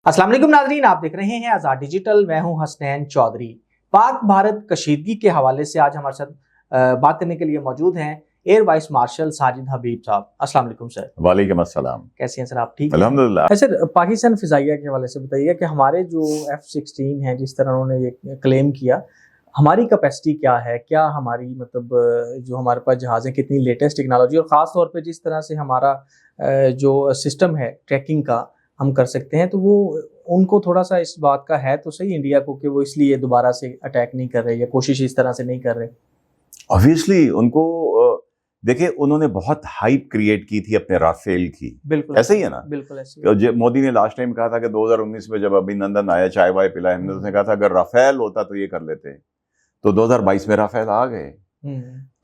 अस्सलाम वालेकुम नाज़रीन, आप देख रहे हैं आज़ाद डिजिटल। मैं हूं हसनैन चौधरी। पाक भारत कशीदगी के हवाले से आज हमारे साथ बात करने के लिए मौजूद हैं एयर वाइस मार्शल साजिद हबीब साहब। अस्सलाम वालेकुम सर। वालेकुम अस्सलाम। कैसे हैं सर आप? ठीक हैं अल्हम्दुलिल्लाह। सर, पाकिस्तान फिजाइया के हवाले से बताइए कि हमारे जो F-16 है, जिस तरह उन्होंने ये क्लेम किया, हमारी कैपेसिटी क्या है, क्या हमारी मतलब जो हमारे पास जहाज़ है, कितनी लेटेस्ट टेक्नोलॉजी और ख़ास तौर पे जिस तरह से हमारा जो सिस्टम है ट्रैकिंग का हम कर सकते हैं, तो वो उनको थोड़ा सा इस बात का है तो सही इंडिया को कि वो इसलिए दोबारा से अटैक नहीं कर रहे या कोशिश इस तरह से नहीं कर रहे। ऑब्वियसली उनको देखिए, उन्होंने बहुत हाइप क्रिएट की थी अपने राफेल की। बिल्कुल ऐसे ही है ना। बिल्कुल ऐसे। मोदी ने लास्ट टाइम कहा था कि 2019 में जब अभिनंदन आया, चाय वाय पिलाए हमने, उसने कहा था अगर राफेल होता तो ये कर लेते। तो 2022 में राफेल आ गए।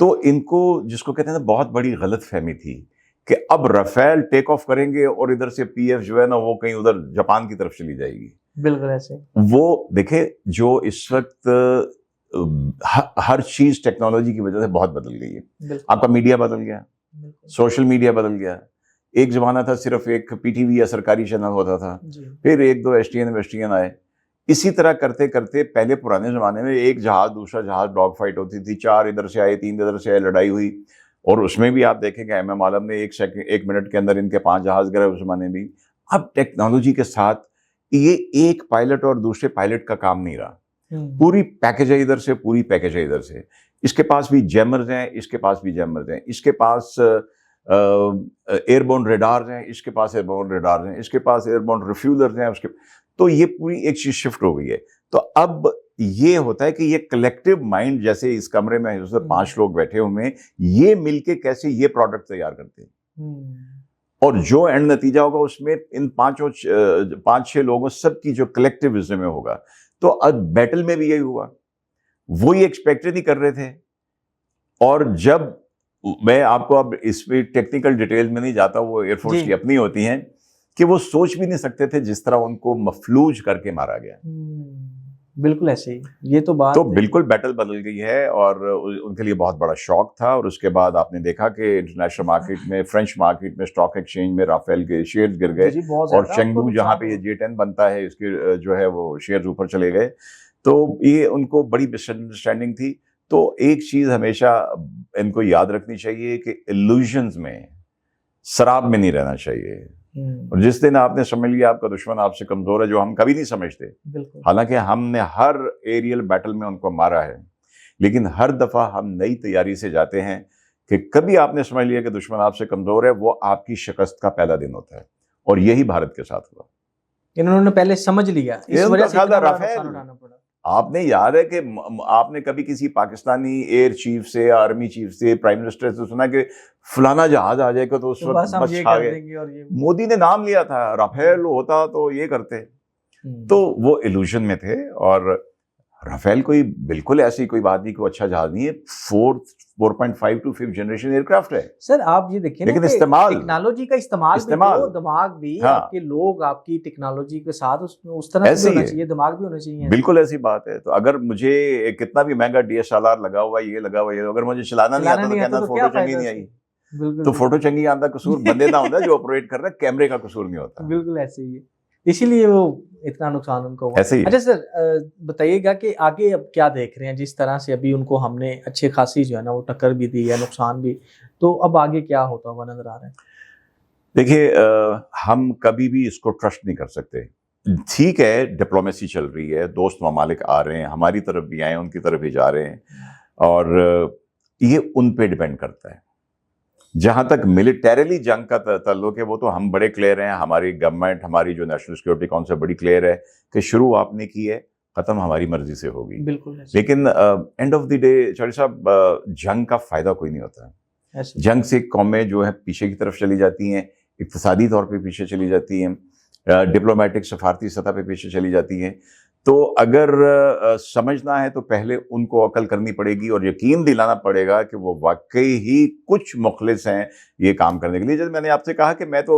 तो इनको, जिसको कहते हैं ना, बहुत बड़ी गलत फहमी थी कि अब राफेल टेक ऑफ करेंगे और इधर से पीएफ जो है ना वो कहीं उधर जापान की तरफ चली जाएगी। बिल्कुल ऐसे। वो देखे, जो इस वक्त हर चीज टेक्नोलॉजी की वजह से बहुत बदल गई है। आपका मीडिया बदल गया, सोशल मीडिया बदल गया। एक जमाना था सिर्फ एक पीटीवी या सरकारी चैनल होता था, फिर एक दो एसटीएन आए। इसी तरह करते करते पहले पुराने जमाने में एक जहाज दूसरा जहाज डॉग फाइट होती थी, 4 इधर से आए 3 इधर से आए, लड़ाई हुई। और उसमें भी आप देखेंगे एमएम आलम ने 1 मिनट के अंदर इनके 5 जहाज गिरे उस जमाने में। अब टेक्नोलॉजी के साथ ये एक पायलट और दूसरे पायलट का काम नहीं रहा। पूरी पैकेज है इधर से, पूरी पैकेज है इधर से। इसके पास भी जैमर्स हैं, इसके पास भी जैमर्स हैं, इसके पास एयरबोर्न रेडार्स हैं, इसके पास एयरबोर्न रेडार्स हैं, इसके पास एयरबोर्न रिफ्यूलर्स हैं, उसके। तो ये पूरी एक चीज शिफ्ट हो गई है। तो अब ये होता है कि ये कलेक्टिव माइंड, जैसे इस कमरे में जैसे 5 लोग बैठे हुए हैं, ये मिलके कैसे ये प्रोडक्ट तैयार करते हैं, और जो एंड नतीजा होगा उसमें इन 5-6 लोगों सबकी जो कलेक्टिव विजडम में होगा। तो अब बैटल में भी यही हुआ, वो ही एक्सपेक्ट नहीं कर रहे थे। और जब मैं आपको अब इसमें टेक्निकल डिटेल में नहीं जाता, वो एयरफोर्स की अपनी होती हैं, कि वो सोच भी नहीं सकते थे जिस तरह उनको मफलूज करके मारा गया। बिल्कुल ऐसे ही, ये तो बात तो बिल्कुल बैटल बदल गई है और उनके लिए बहुत बड़ा शॉक था। और उसके बाद आपने देखा कि इंटरनेशनल मार्केट में, फ्रेंच मार्केट में, स्टॉक एक्सचेंज में राफेल के शेयर्स गिर गए। और चेंगडू जहां पे ये J-10 बनता है, इसके जो है वो शेयर्स ऊपर चले गए। तो ये उनको बड़ी मिसअंडरस्टैंडिंग थी। तो एक चीज हमेशा इनको याद रखनी चाहिए कि इल्यूजन्स में, शराब में नहीं रहना चाहिए। और जिस दिन आपने समझ लिया आपका दुश्मन आपसे कमजोर है, जो हम कभी नहीं समझते, हालांकि हमने हर एरियल बैटल में उनको मारा है, लेकिन हर दफा हम नई तैयारी से जाते हैं कि कभी आपने समझ लिया कि दुश्मन आपसे कमजोर है, वो आपकी शिकस्त का पहला दिन होता है। और यही भारत के साथ हुआ। इन्होंने पहले समझ लिया, इस वजह से नुकसान उठाना पड़ा। आपने याद है कि आपने कभी किसी पाकिस्तानी एयर चीफ से, आर्मी चीफ से, प्राइम मिनिस्टर से सुना कि फलाना जहाज आ जाएगा तो उस वक्त बस छा गए। मोदी ने नाम लिया था, राफेल होता तो ये करते। तो वो इल्यूजन में थे। और राफेल कोई बिल्कुल ऐसी कोई बात नहीं, कोई अच्छा जहाज नहीं है। 4.5 to 5th जनरेशन एयरक्राफ्ट है सर। आप ये देखिए, लेकिन इस्तेमाल, टेक्नोलॉजी का इस्तेमाल भी, दिमाग भी, आपके लोग आपकी टेक्नोलॉजी के साथ उस तरह से होना चाहिए, दिमाग भी होना चाहिए। बिल्कुल ऐसी बात है। तो अगर मुझे कितना भी महंगा DSLR लगा हुआ, ये लगा हुआ, ये, अगर मुझे चलाना नहीं आता तो कहना फोटो चंगी नहीं आई। तो फोटो चंगी आंदा कसूर बंदे का होता है जो ऑपरेट कर रहा है, कैमरे का कसूर नहीं होता। बिल्कुल ऐसे ही है, इसीलिए वो इतना नुकसान उनको हुआ। ऐसे ही। अच्छा सर, बताइएगा कि आगे अब क्या देख रहे हैं? जिस तरह से अभी उनको हमने अच्छे खासी जो है ना वो टक्कर भी दी है, नुकसान भी, तो अब आगे क्या होता हुआ नजर आ रहा है? देखिए, हम कभी भी इसको ट्रस्ट नहीं कर सकते। ठीक है, डिप्लोमेसी चल रही है, दोस्त ममालिक आ रहे हैं, हमारी तरफ भी आए, उनकी तरफ भी जा रहे हैं, और ये उन पे डिपेंड करता है। जहां तक मिलिटरीली जंग का ताल्लुक है, वो तो हम बड़े क्लियर हैं, हमारी गवर्नमेंट, हमारी जो नेशनल सिक्योरिटी काउंसिल बड़ी क्लियर है कि शुरू आपने की है, खत्म हमारी मर्जी से होगी। बिल्कुल। लेकिन end of the day Chaudhary साहब, जंग का फायदा कोई नहीं होता है। जंग से कौमें जो है पीछे की तरफ चली जाती हैं, इक्तिसादी तौर पे पीछे चली जाती हैं, डिप्लोमेटिक सफारती सतह पे पीछे चली जाती हैं। तो अगर समझना है तो पहले उनको अकल करनी पड़ेगी और यकीन दिलाना पड़ेगा कि वो वाकई ही कुछ मुखलिस हैं ये काम करने के लिए। जैसे मैंने आपसे कहा कि मैं तो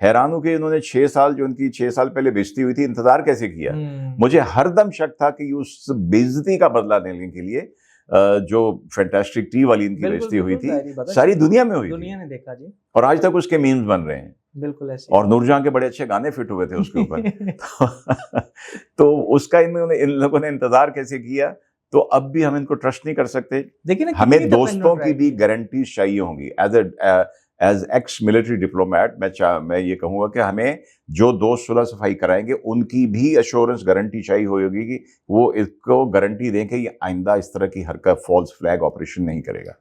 हैरान हूं कि इन्होंने 6 साल, जो उनकी 6 साल पहले बेइज्जती हुई थी, इंतजार कैसे किया। मुझे हरदम शक था कि उस बेइज्जती का बदला लेने के लिए जो फैंटास्टिक टी वाली इनकी बेइज्जती हुई थी, सारी दुनिया में हुई, दुनिया ने देखा जी, और आज तक उसके मीम्स बन रहे हैं। बिल्कुल ऐसे। और नूरजहां के बड़े अच्छे गाने फिट हुए थे उसके ऊपर। तो उसका इन लोगों ने इंतजार कैसे किया, तो अब भी हम इनको ट्रस्ट नहीं कर सकते। देखिए ना, हमें दोस्तों की भी गारंटी चाहिए होंगी। एज एक्स मिलिट्री डिप्लोमेट मैं ये कहूंगा कि हमें जो दोस्त सुलह सफाई कराएंगे उनकी भी अश्योरेंस गारंटी चाहिए होगी कि वो इसको गारंटी दें कि ये आइंदा इस तरह की हरकत, फॉल्स फ्लैग ऑपरेशन नहीं करेगा।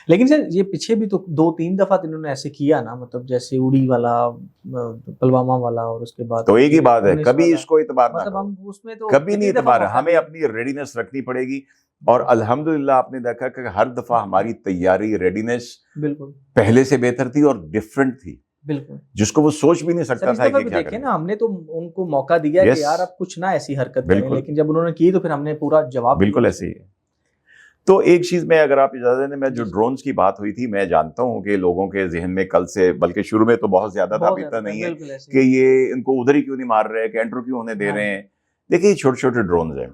लेकिन सर ये पीछे भी तो 2-3 दफा इन्होंने ऐसे किया ना, मतलब जैसे उड़ी वाला, पुलवामा वाला, और उसके बाद तो एक ही बात है, कभी इसको इतबार ना मतलब करो, हम उसमें तो कभी नहीं इतबार है, हमें अपनी रेडीनेस रखनी पड़ेगी। और अल्हम्दुलिल्लाह आपने देखा कि हर दफा हमारी तैयारी, रेडीनेस बिल्कुल पहले से बेहतर थी और डिफरेंट थी, बिल्कुल, जिसको वो सोच भी नहीं सकता था कि क्या देखिए ना, हमने तो उनको मौका दिया कि यार अब कुछ ना ऐसी हरकत करें, लेकिन जब उन्होंने की तो फिर हमने पूरा जवाब। बिल्कुल ऐसे ही है। तो एक चीज में, अगर आप इजाजत दें, मैं जो ड्रोन्स की बात हुई थी, मैं जानता हूं कि लोगों के जहन में कल से, बल्कि शुरू में तो बहुत ज्यादा था, अभी इतना नहीं है कि ये इनको उधर ही क्यों नहीं मार रहे, कैंटर क्यों होने दे रहे हैं। देखिए छोटे छोटे ड्रोन्स हैं,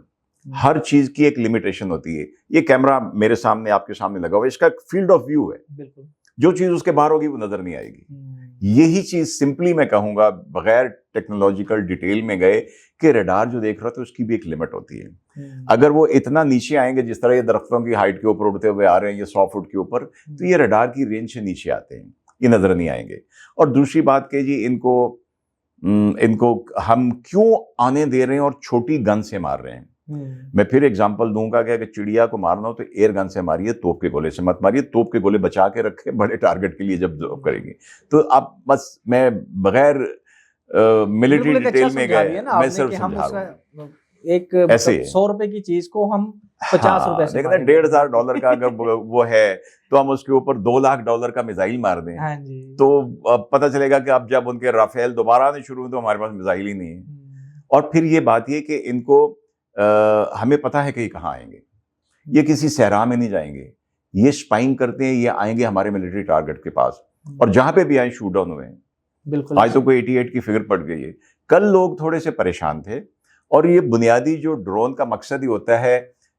हर चीज की एक लिमिटेशन होती है। ये कैमरा मेरे सामने, आपके सामने लगा हुआ है, इसका फील्ड ऑफ व्यू है, जो चीज उसके बाहर होगी वो नजर नहीं आएगी। यही चीज सिंपली मैं कहूंगा, बगैर टेक्नोलॉजिकल डिटेल में गए, कि रडार जो देख रहा था उसकी भी एक लिमिट होती है। अगर वो इतना नीचे आएंगे, जिस तरह ये दरख्तों की हाइट के ऊपर उड़ते हुए आ रहे हैं, ये 100 फुट के ऊपर, तो ये रडार की रेंज से नीचे आते हैं, ये नजर नहीं आएंगे। और दूसरी बात कि जी इनको हम क्यों आने दे रहे हैं और छोटी गन से मार रहे हैं। मैं फिर एग्जांपल दूंगा कि अगर चिड़िया को मारना हो तो एयर गन से मारिए, तोप के गोले से मत मारिए। तोप के गोले बचा के रखे बड़े टारगेट के लिए जब जॉब करेंगे। तो आप बस, मैं बगैर मिलिट्री डिटेल में गए, मैं सिर्फ समझा रहा हूं। एक ऐसे 100 रुपए की चीज को हम 50 रुपए से, देखना $1,500 का अगर वो है तो हम उसके ऊपर $2 लाख का मिसाइल मार दें। हाँ जी। तो पता चलेगा कि अब जब उनके राफेल दोबारा आने शुरू हुए तो हमारे पास मिसाइल ही नहीं है। और फिर ये बात ये कि इनको हमें पता है कि ये कहाँ आएंगे, ये किसी सहरा में नहीं जाएंगे, ये स्पाइंग करते हैं, ये आएंगे हमारे मिलिट्री टारगेट के पास, और जहां पे भी आए शूट डाउन हुए हैं। बिल्कुल, आज तो कोई 88 की फिगर पड़ गई है। कल लोग थोड़े से परेशान थे, और ये बुनियादी जो ड्रोन का मकसद ही होता है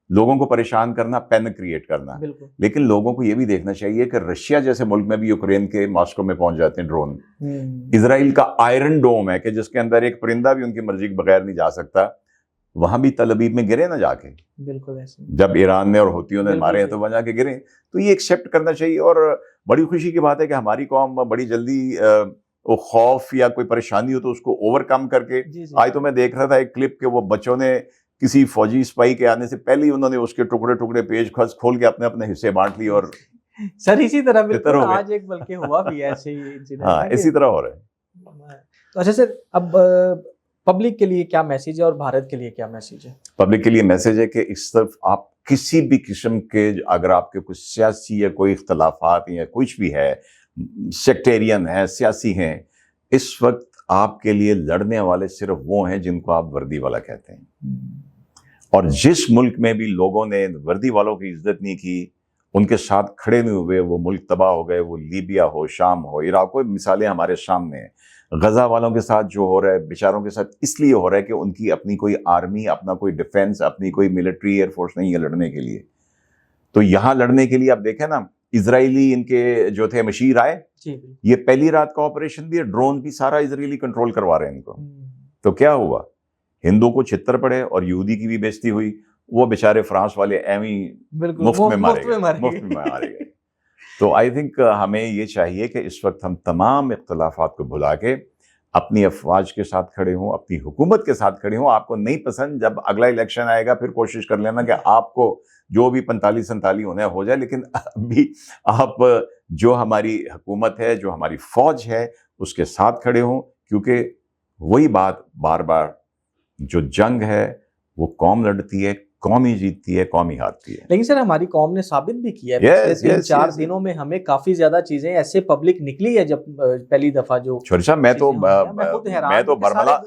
लोगों को परेशान करना, पैनिक क्रिएट करना। लेकिन लोगों को ये भी देखना चाहिए कि रशिया जैसे मुल्क में भी यूक्रेन के मॉस्को में पहुंच जाते हैं ड्रोन। इजराइल का आयरन डोम है कि जिसके अंदर एक परिंदा भी उनकी मर्जी के बगैर नहीं जा सकता, वहां भी तल अबीब में गिरे ना जाके। बिल्कुल ऐसे, जब ईरान ने और हुतियों ने मारे हैं तो वहां जाके गिरे। तो ये एक्सेप्ट करना चाहिए। और बड़ी खुशी की बात है कि हमारी कौम बड़ी जल्दी वो खौफ या कोई परेशानी हो तो उसको ओवरकम करके, आज तो मैं देख रहा था एक क्लिप के वो बच्चों ने किसी फौजी सिपाही के आने से पहले ही उन्होंने उसके टुकड़े टुकड़े पेज खोल के अपने अपने हिस्से बांट लिए। और सर इसी तरह बिल्कुल आज एक बल्कि हुआ भी ऐसे ही इंसिडेंट। हाँ, इसी तरह हो रहा है। तो अच्छा सर, अब पब्लिक के लिए क्या मैसेज है और भारत के लिए क्या मैसेज है? पब्लिक के लिए मैसेज है कि इस तरफ आप किसी भी किस्म के, अगर आपके कुछ सियासी या कोई इख्तलाफात या कुछ भी है, सेक्टेरियन है, सियासी हैं, इस वक्त आपके लिए लड़ने वाले सिर्फ वो हैं जिनको आप वर्दी वाला कहते हैं। और जिस मुल्क में भी लोगों ने वर्दी वालों की इज्जत नहीं की, उनके साथ खड़े नहीं हुए, वो मुल्क तबाह हो गए। वो लीबिया हो, शाम हो, इराक हो, मिसालें हमारे सामने हैं। गजा वालों के साथ जो हो रहा है, बेचारों के साथ इसलिए हो रहा है कि उनकी अपनी कोई आर्मी, अपना कोई डिफेंस, अपनी कोई मिलिट्री एयरफोर्स नहीं है लड़ने के लिए। तो यहाँ लड़ने के लिए आप देखें ना, इजरायली इनके जो थे मशीर आए, ये पहली रात का ऑपरेशन भी है, ड्रोन भी सारा इजरायली कंट्रोल करवा रहे हैं इनको। तो क्या हुआ, हिंदू को छितर पड़े और यहूदी की भी बेइज्जती हुई। वो बेचारे फ्रांस वाले एवी मुफ्त में मारे गए। तो आई थिंक हमें ये चाहिए कि इस वक्त हम तमाम इख्तलाफात को भुला के अपनी अफवाज के साथ खड़े हों, अपनी हुकूमत के साथ खड़े हों। आपको नहीं पसंद, जब अगला इलेक्शन आएगा फिर कोशिश कर लेना कि आपको जो भी 45-47 होने हो जाए, लेकिन अभी आप जो हमारी हुकूमत है, जो हमारी फौज है, उसके साथ खड़े हों। क्योंकि वही बात बार बार, जो जंग है वो कौम लड़ती है, कौम ही जीतती है, कौम ही हारती है। लेकिन सर हमारी कौम ने साबित भी किया है, पिछले 3-4 दिनों में हमें काफी ज्यादा चीजें ऐसे पब्लिक निकली है। जब पहली दफा जो मैं तो बरमला,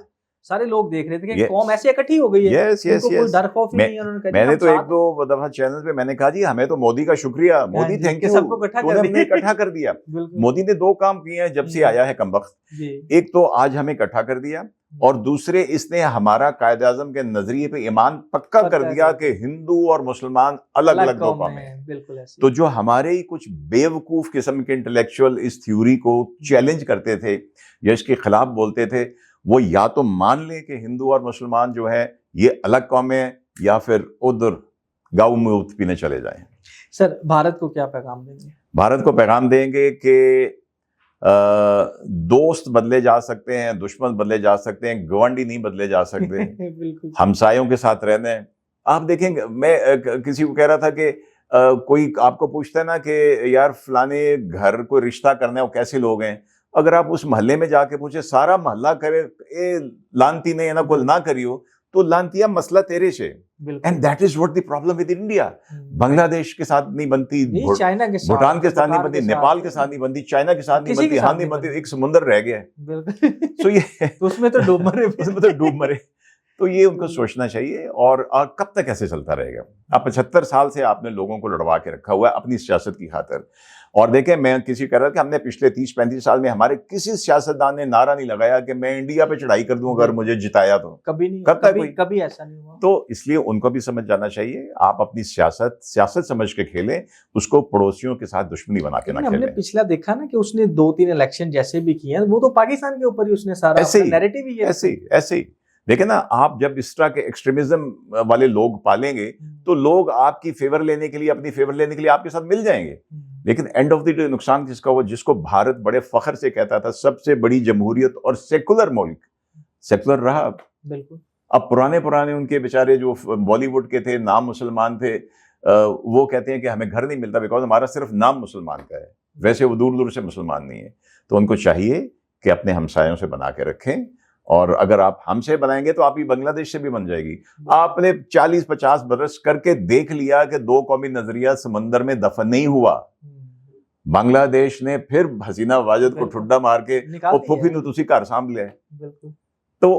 सारे लोग देख रहे थे कि कौम ऐसे इकट्ठी हो गई है, उनको कोई डर खौफ ही नहीं है। मैंने तो 1-2 दफा चैनल पे मैंने कहा, जी हमें तो मोदी का शुक्रिया, मोदी थैंक यू, सबको इकट्ठा कर दिया। मोदी ने 2 काम किए हैं जब से आया है कमबख्त। एक तो आज हमें इकट्ठा कर दिया, और दूसरे इसने हमारा कायदे आज़म के नजरिए पे ईमान पक्का कर दिया कि हिंदू और मुसलमान अलग अलग दो कौमें हैं। बिल्कुल ऐसे। तो जो हमारे ही कुछ बेवकूफ किस्म के इंटेलेक्चुअल इस थ्योरी को चैलेंज करते थे या इसके खिलाफ बोलते थे, वो या तो मान लें कि हिंदू और मुसलमान जो है ये अलग कौमें हैं, या फिर उधर गाँव में दूध पीने चले जाएं। सर, भारत को क्या पैगाम देंगे? भारत को पैगाम देंगे कि दोस्त बदले जा सकते हैं, दुश्मन बदले जा सकते हैं, गवांडी नहीं बदले जा सकते। बिल्कुल। हमसायों के साथ रहना है। आप देखेंगे, मैं किसी को कह रहा था कि कोई आपको पूछता है ना कि यार फलाने घर कोई रिश्ता करना है, वो कैसे लोग हैं, अगर आप उस मोहल्ले में जाके पूछे, सारा मोहल्ला करे ए लानती नहीं है ना, कुल ना करियो, तो लानतिया मसला तेरे से। And that is what the problem with India. Bangladesh के साथ नहीं बनती, चाइना के साथ, भूटान के साथ नहीं बनती, नेपाल के साथ नहीं बनती, चाइना के साथ नहीं बनती, हाँ नहीं बनती, एक समुंदर रह गया है। तो ये उसमें तो डूब मरे, उसमें तो डूब मरे। तो ये उनको सोचना चाहिए। और कब तक ऐसे चलता रहेगा? अब 75 साल से आपने लोगों को लड़वा के रखा हुआ है अपनी सियासत की खातिर। और देखें, मैं किसी कह रहा था कि हमने पिछले 30-35 साल में हमारे किसी सियासतदान ने नारा नहीं लगाया कि मैं इंडिया पे चढ़ाई कर दूं अगर मुझे जिताया तो। कभी नहीं, कभी ऐसा नहीं हुआ। तो इसलिए उनको भी समझ जाना चाहिए, आप अपनी सियासत समझ के खेलें, उसको पड़ोसियों के साथ दुश्मनी बना के ना खेलें। हमने पिछला देखा ना कि उसने 2-3 इलेक्शन जैसे भी किए हैं, वो तो पाकिस्तान के ऊपर ही उसने सारा नैरेटिव ही ऐसे ही देखे ना। आप जब इस तरह के एक्सट्रीमिज्म वाले लोग पालेंगे तो लोग आपकी फेवर लेने के लिए, अपनी फेवर लेने के लिए आपके साथ मिल जाएंगे। लेकिन एंड ऑफ द डे नुकसान किसका हुआ? जिसको भारत बड़े फख्र से कहता था सबसे बड़ी जमहूरियत और सेकुलर मुल्क, सेकुलर रहा। बिल्कुल। अब पुराने उनके बेचारे जो बॉलीवुड के थे, नाम मुसलमान थे, वो कहते हैं कि हमें घर नहीं मिलता बिकॉज हमारा सिर्फ नाम मुसलमान का है, वैसे वो दूर दूर से मुसलमान नहीं है। तो उनको चाहिए कि अपने हमसायों से बना के रखें, और अगर आप हमसे बनाएंगे तो आप ही बांग्लादेश से भी बन जाएगी। आपने 40-50 बरस करके देख लिया कि दो कौमी नजरिया समंदर में दफन नहीं हुआ। बांग्लादेश ने फिर हसीना वाजिद को ठुड्डा मार के वो फूफी ने तुसी घर सांभ लिया। तो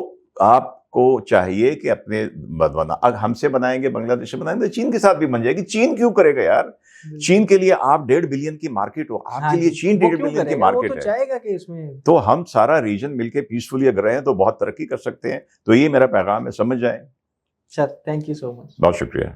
आपको चाहिए कि अपने अगर हमसे बनाएंगे, बांग्लादेश से बनाएंगे, तो चीन के साथ भी बन जाएगी। चीन क्यों करेगा यार? चीन के लिए आप 1.5 बिलियन की मार्केट हो, आपके लिए चीन 1.5 बिलियन की मार्केट है। चाहेगा कि इसमें तो हम सारा रीजन मिलके पीसफुली अगर रहें तो बहुत तरक्की कर सकते हैं। तो ये मेरा पैगाम है, समझ जाएं। Sir, thank you so much. बहुत शुक्रिया।